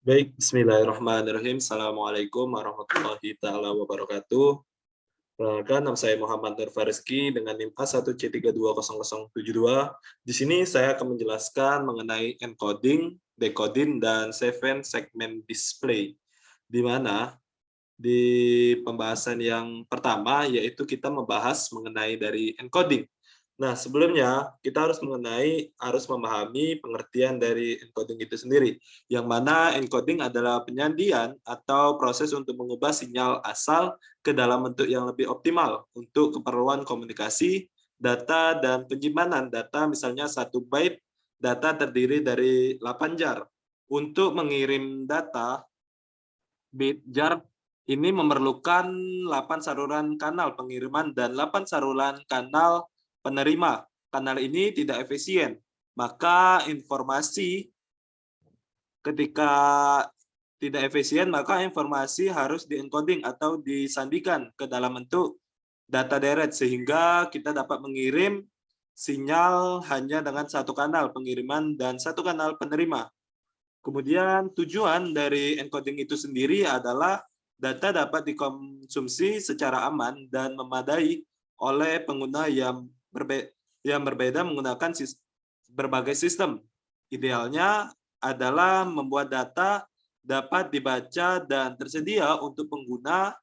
Baik, bismillahirrahmanirrahim. Assalamualaikum warahmatullahi taala wabarakatuh. Perkenalkan, nama saya Muhammad Nur Fariski dengan NIM A1C320072. Di sini saya akan menjelaskan mengenai encoding, decoding, dan seven segment display. Di mana di pembahasan yang pertama yaitu kita membahas mengenai dari encoding. Nah, sebelumnya kita harus memahami pengertian dari encoding itu sendiri, yang mana encoding adalah penyandian atau proses untuk mengubah sinyal asal ke dalam bentuk yang lebih optimal untuk keperluan komunikasi, data, dan penyimpanan data, misalnya 1 byte data terdiri dari 8 jar. Untuk mengirim data, bit jar ini memerlukan 8 saluran kanal pengiriman dan 8 saluran kanal penerima. Kanal ini tidak efisien, maka ketika tidak efisien, maka informasi harus diencoding atau disandikan ke dalam bentuk data deret, sehingga kita dapat mengirim sinyal hanya dengan satu kanal pengiriman dan satu kanal penerima. Kemudian tujuan dari encoding itu sendiri adalah data dapat dikonsumsi secara aman dan memadai oleh pengguna yang berbeda menggunakan berbagai sistem. Idealnya adalah membuat data dapat dibaca dan tersedia untuk pengguna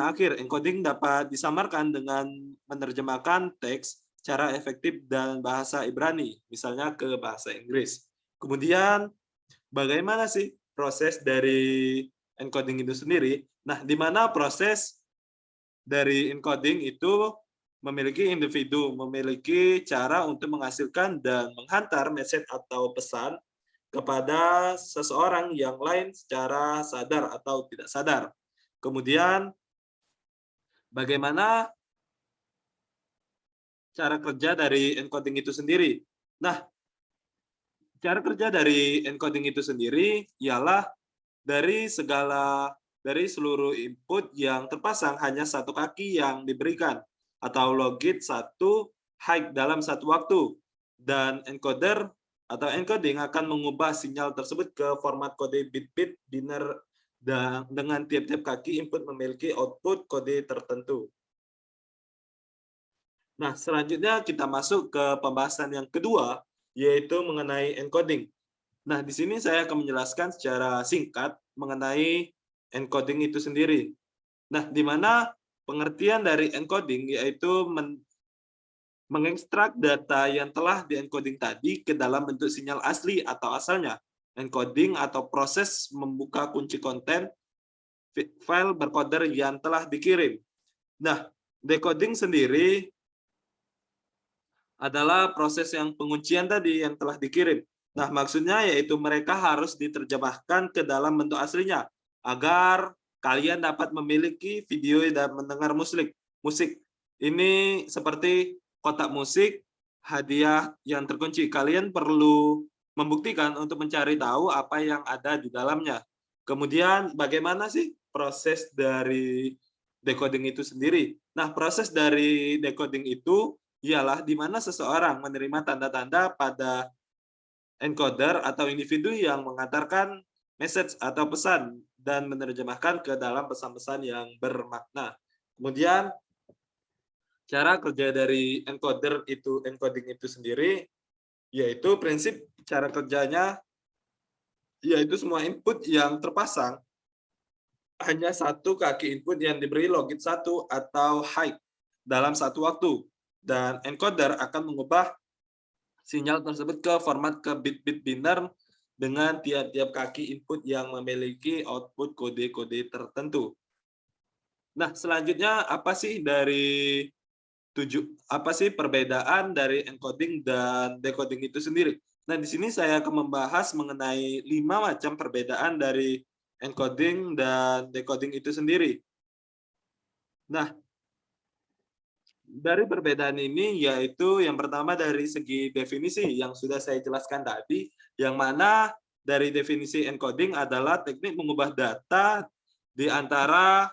akhir. Encoding dapat disamarkan dengan menerjemahkan teks secara efektif dan bahasa Ibrani, misalnya ke bahasa Inggris. Kemudian, bagaimana sih proses dari encoding itu sendiri? Nah, di mana proses dari encoding itu memiliki individu, memiliki cara untuk menghasilkan dan menghantar message atau pesan kepada seseorang yang lain secara sadar atau tidak sadar. Kemudian, bagaimana cara kerja dari encoding itu sendiri? Nah, cara kerja dari encoding itu sendiri ialah dari seluruh input yang terpasang hanya satu kaki yang diberikan, atau logit satu high dalam satu waktu, dan encoder atau encoding akan mengubah sinyal tersebut ke format kode bit-bit binary dengan tiap-tiap kaki input memiliki output kode tertentu. Nah, selanjutnya kita masuk ke pembahasan yang kedua, yaitu mengenai encoding. Nah, di sini saya akan menjelaskan secara singkat mengenai encoding itu sendiri. Nah, di mana pengertian dari encoding yaitu mengekstrak data yang telah diencoding tadi ke dalam bentuk sinyal asli atau asalnya. Encoding atau proses membuka kunci konten file berkoder yang telah dikirim. Nah, decoding sendiri adalah proses yang penguncian tadi yang telah dikirim. Nah, maksudnya yaitu mereka harus diterjemahkan ke dalam bentuk aslinya agar kalian dapat memiliki video dan mendengar musik. Ini seperti kotak musik, hadiah yang terkunci. Kalian perlu membuktikan untuk mencari tahu apa yang ada di dalamnya. Kemudian bagaimana sih proses dari decoding itu sendiri? Nah, proses dari decoding itu ialah di mana seseorang menerima tanda-tanda pada encoder atau individu yang mengantarkan message atau pesan dan menerjemahkan ke dalam pesan-pesan yang bermakna. Kemudian cara kerja dari encoding itu sendiri, yaitu prinsip cara kerjanya yaitu semua input yang terpasang hanya satu kaki input yang diberi logit satu atau high dalam satu waktu, dan encoder akan mengubah sinyal tersebut ke format ke bit-bit binary dengan tiap-tiap kaki input yang memiliki output kode-kode tertentu. Nah, selanjutnya apa sih perbedaan dari encoding dan decoding itu sendiri? Nah, di sini saya akan membahas mengenai 5 macam perbedaan dari encoding dan decoding itu sendiri. Nah, dari perbedaan ini yaitu yang pertama dari segi definisi yang sudah saya jelaskan tadi, yang mana dari definisi encoding adalah teknik mengubah data di antara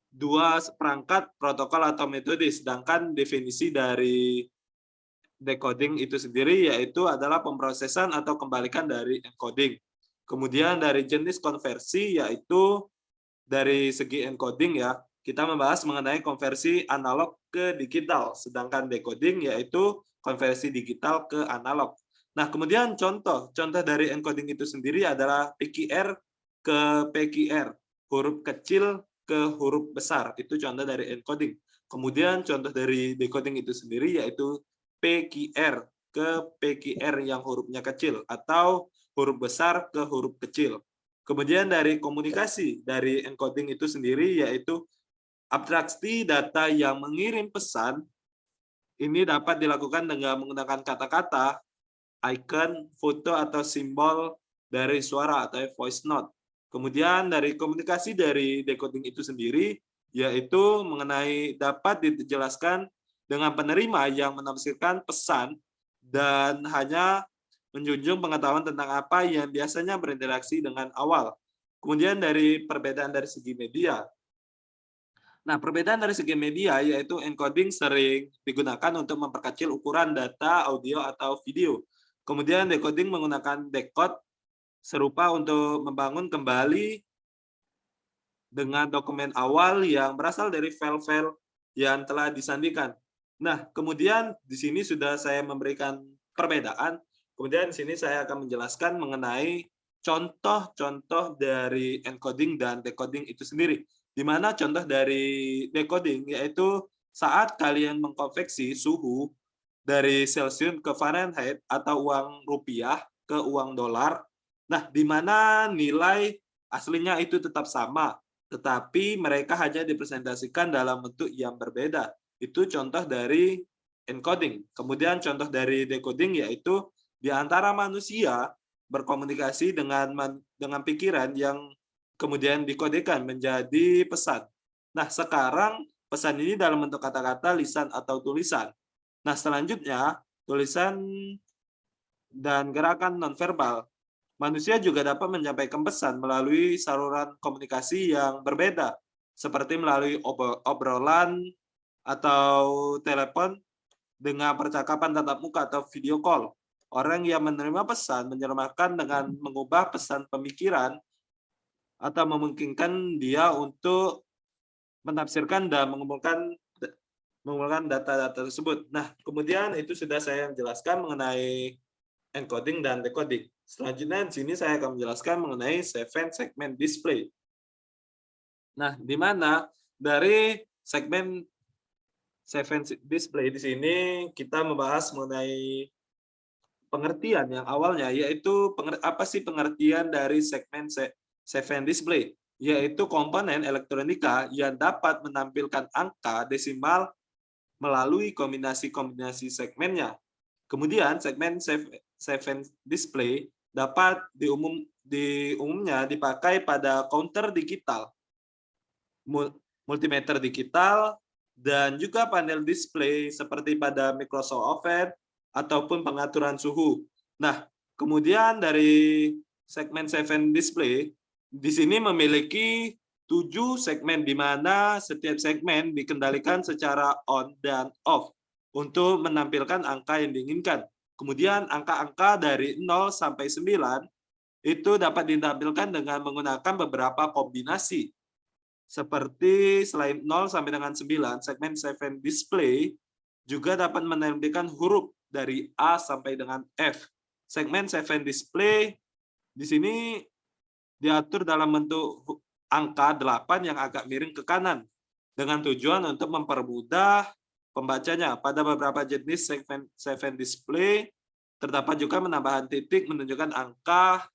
dua perangkat protokol atau metode, sedangkan definisi dari decoding itu sendiri yaitu adalah pemrosesan atau kembalikan dari encoding. Kemudian dari jenis konversi, yaitu dari segi encoding ya, kita membahas mengenai konversi analog ke digital, sedangkan decoding yaitu konversi digital ke analog. Nah, kemudian contoh dari encoding itu sendiri adalah PQR ke PQR, huruf kecil ke huruf besar, itu contoh dari encoding. Kemudian contoh dari decoding itu sendiri yaitu PQR ke PQR yang hurufnya kecil, atau huruf besar ke huruf kecil. Kemudian dari komunikasi dari encoding itu sendiri yaitu abstraksi data yang mengirim pesan ini dapat dilakukan dengan menggunakan kata-kata, icon, foto atau simbol dari suara atau voice note. Kemudian dari komunikasi dari decoding itu sendiri yaitu mengenai dapat dijelaskan dengan penerima yang menafsirkan pesan dan hanya menjunjung pengetahuan tentang apa yang biasanya berinteraksi dengan awal. Kemudian dari perbedaan dari segi media. Nah, perbedaan dari segi media yaitu encoding sering digunakan untuk memperkecil ukuran data, audio, atau video. Kemudian decoding menggunakan decode serupa untuk membangun kembali dengan dokumen awal yang berasal dari file-file yang telah disandikan. Nah, kemudian di sini sudah saya memberikan perbedaan. Kemudian di sini saya akan menjelaskan mengenai contoh-contoh dari encoding dan decoding itu sendiri. Di mana contoh dari decoding yaitu saat kalian mengkonversi suhu dari Celsius ke Fahrenheit atau uang rupiah ke uang dolar. Nah, di mana nilai aslinya itu tetap sama, tetapi mereka hanya dipresentasikan dalam bentuk yang berbeda. Itu contoh dari encoding. Kemudian contoh dari decoding yaitu di antara manusia berkomunikasi dengan pikiran yang kemudian dikodekan menjadi pesan. Nah, sekarang pesan ini dalam bentuk kata-kata, lisan, atau tulisan. Nah, selanjutnya tulisan dan gerakan nonverbal. Manusia juga dapat menyampaikan pesan melalui saluran komunikasi yang berbeda, seperti melalui obrolan atau telepon dengan percakapan tatap muka atau video call. Orang yang menerima pesan menerjemahkan dengan mengubah pesan pemikiran atau memungkinkan dia untuk menafsirkan dan mengumpulkan data-data tersebut. Nah, kemudian itu sudah saya jelaskan mengenai encoding dan decoding. Selanjutnya di sini saya akan menjelaskan mengenai 7 segment display. Nah, di mana dari segmen 7 display di sini kita membahas mengenai pengertian yang awalnya, yaitu apa sih pengertian dari segmen 7 display, yaitu komponen elektronika yang dapat menampilkan angka desimal melalui kombinasi-kombinasi segmennya. Kemudian segmen 7 display dapat umumnya dipakai pada counter digital, multimeter digital, dan juga panel display seperti pada Microsoft Office ataupun pengaturan suhu. Nah, kemudian dari segmen 7 display di sini memiliki 7 segmen di mana setiap segmen dikendalikan secara on dan off untuk menampilkan angka yang diinginkan. Kemudian angka-angka dari 0 sampai 9 itu dapat ditampilkan dengan menggunakan beberapa kombinasi. Seperti selain 0 sampai dengan 9, segmen 7 display juga dapat menampilkan huruf dari A sampai dengan F. Segmen 7 display di sini diatur dalam bentuk angka 8 yang agak miring ke kanan dengan tujuan untuk mempermudah pembacanya. Pada beberapa jenis segmen 7 display terdapat juga penambahan titik menunjukkan angka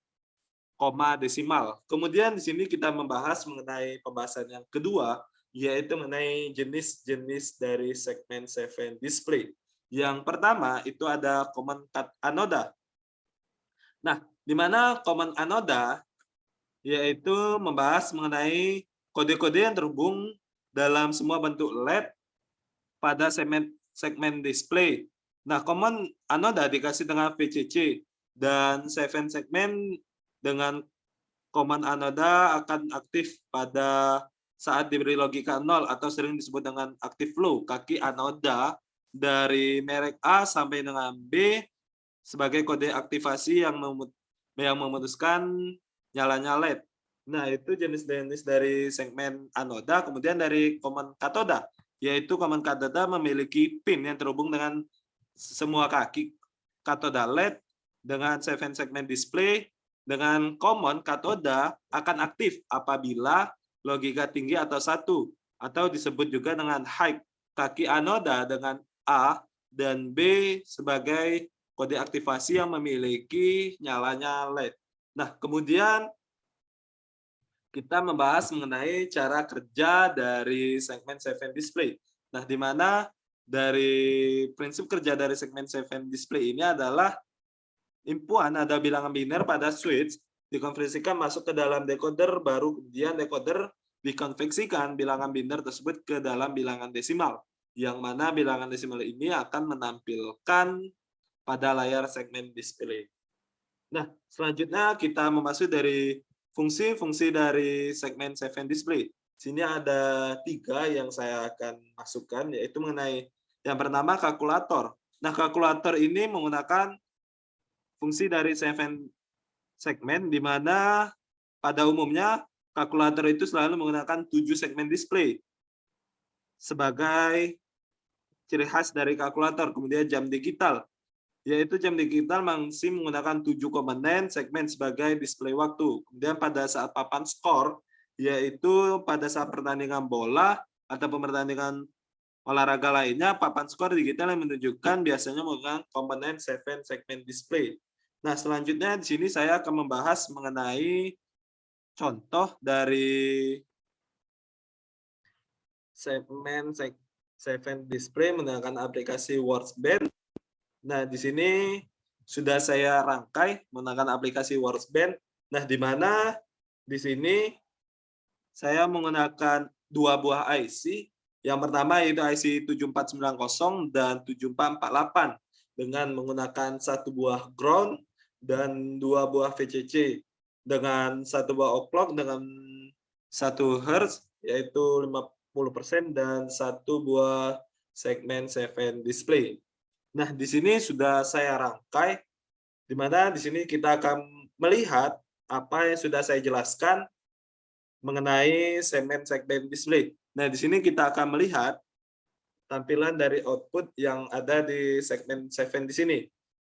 koma desimal. Kemudian di sini kita membahas mengenai pembahasan yang kedua, yaitu mengenai jenis-jenis dari segmen 7 display. Yang pertama itu ada common cut anoda. Nah, di mana common anoda yaitu membahas mengenai kode-kode yang terhubung dalam semua bentuk LED pada segmen display. Nah, common anoda dikasih dengan VCC dan 7 segmen dengan common anoda akan aktif pada saat diberi logika 0 atau sering disebut dengan active flow. Kaki anoda dari merek A sampai dengan B sebagai kode aktivasi yang yang memutuskan nyalanya LED. Nah, itu jenis-jenis dari segmen anoda, kemudian dari common katoda, yaitu common katoda memiliki pin yang terhubung dengan semua kaki katoda LED dengan 7 segmen display. Dengan common katoda akan aktif apabila logika tinggi atau 1, atau disebut juga dengan high. Kaki anoda dengan A dan B sebagai kode aktivasi yang memiliki nyalanya LED. Nah, kemudian kita membahas mengenai cara kerja dari segmen 7 display. Nah, di mana dari prinsip kerja dari segmen 7 display ini adalah inpuan ada bilangan biner pada switch dikonversikan masuk ke dalam decoder, baru kemudian decoder dikonversikan bilangan biner tersebut ke dalam bilangan desimal, yang mana bilangan desimal ini akan menampilkan pada layar segmen display. Nah, selanjutnya kita memasuki dari fungsi-fungsi dari segmen 7 display. Sini ada 3 yang saya akan masukkan, yaitu mengenai yang pertama kalkulator. Nah, kalkulator ini menggunakan fungsi dari 7 segmen, di mana pada umumnya kalkulator itu selalu menggunakan 7 segmen display sebagai ciri khas dari kalkulator. Kemudian jam digital, yaitu jam digital masih menggunakan 7 komponen segmen sebagai display waktu. Kemudian pada saat papan skor, yaitu pada saat pertandingan bola atau pertandingan olahraga lainnya, papan skor digital yang menunjukkan biasanya menggunakan komponen 7 segmen display. Nah, selanjutnya di sini saya akan membahas mengenai contoh dari segmen 7 display menggunakan aplikasi Workspace. Nah, di sini sudah saya rangkai menggunakan aplikasi Workspace. Nah, di mana di sini saya menggunakan 2 buah IC. Yang pertama yaitu IC 7490 dan 7448 dengan menggunakan 1 buah ground dan 2 buah VCC dengan 1 buah overclock dengan 1 Hz yaitu 50% dan 1 buah segmen 7 display. Nah, di sini sudah saya rangkai, di mana di sini kita akan melihat apa yang sudah saya jelaskan mengenai segmen-segmen display. Nah, di sini kita akan melihat tampilan dari output yang ada di segmen 7 di sini.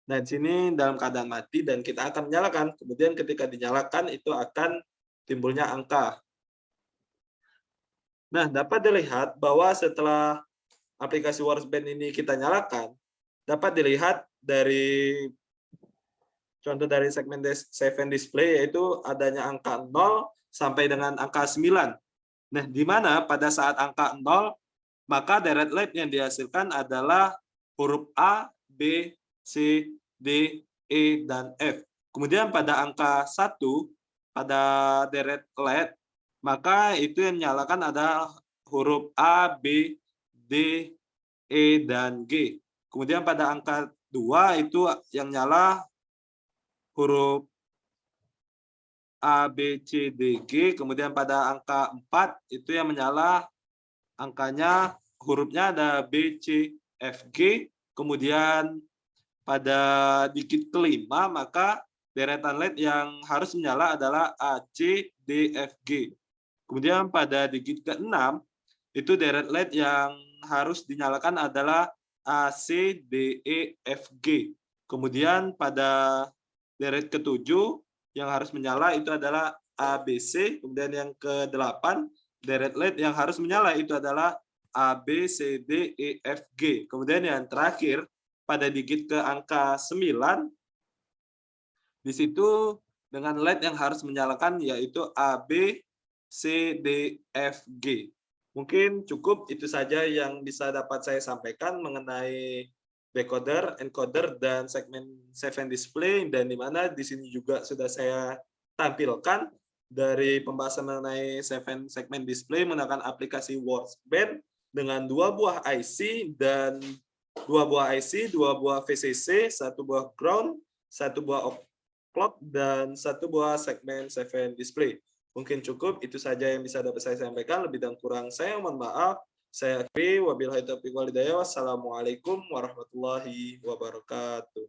Nah, di sini dalam keadaan mati dan kita akan menyalakan. Kemudian ketika dinyalakan itu akan timbulnya angka. Nah, dapat dilihat bahwa setelah aplikasi Workspace ini kita nyalakan, dapat dilihat dari contoh dari segmen 7 display yaitu adanya angka 0 sampai dengan angka 9. Nah, di mana pada saat angka 0, maka deret LED yang dihasilkan adalah huruf A, B, C, D, E, dan F. Kemudian pada angka 1, pada deret LED, maka itu yang menyalakan adalah huruf A, B, D, E, dan G. Kemudian pada angka 2 itu yang nyala huruf A, B, C, D, G. Kemudian pada angka 4 itu yang menyala angkanya, hurufnya ada B, C, F, G. Kemudian pada digit kelima, maka deretan LED yang harus menyala adalah A, C, D, F, G. Kemudian pada digit ke-6, itu deret LED yang harus dinyalakan adalah A, C, D, E, F, G. Kemudian pada deret ke-7 yang harus menyala itu adalah A, B, C. Kemudian yang ke-8 deret LED yang harus menyala itu adalah A, B, C, D, E, F, G. Kemudian yang terakhir pada digit ke angka 9, di situ dengan LED yang harus menyalakan yaitu A, B, C, D, F, G. Mungkin cukup itu saja yang bisa dapat saya sampaikan mengenai decoder, encoder, dan segmen 7 display, dan di mana di sini juga sudah saya tampilkan dari pembahasan mengenai 7 segmen display menggunakan aplikasi Workspace dengan 2 buah IC dan 2 buah IC, 2 buah VCC, 1 buah ground, 1 buah overclock, dan 1 buah segmen 7 display. Mungkin cukup, itu saja yang bisa dapat saya sampaikan. Lebih dan kurang saya mohon maaf. Saya akhiri, wabillahi taufiq wal hidayah. Wassalamualaikum warahmatullahi wabarakatuh.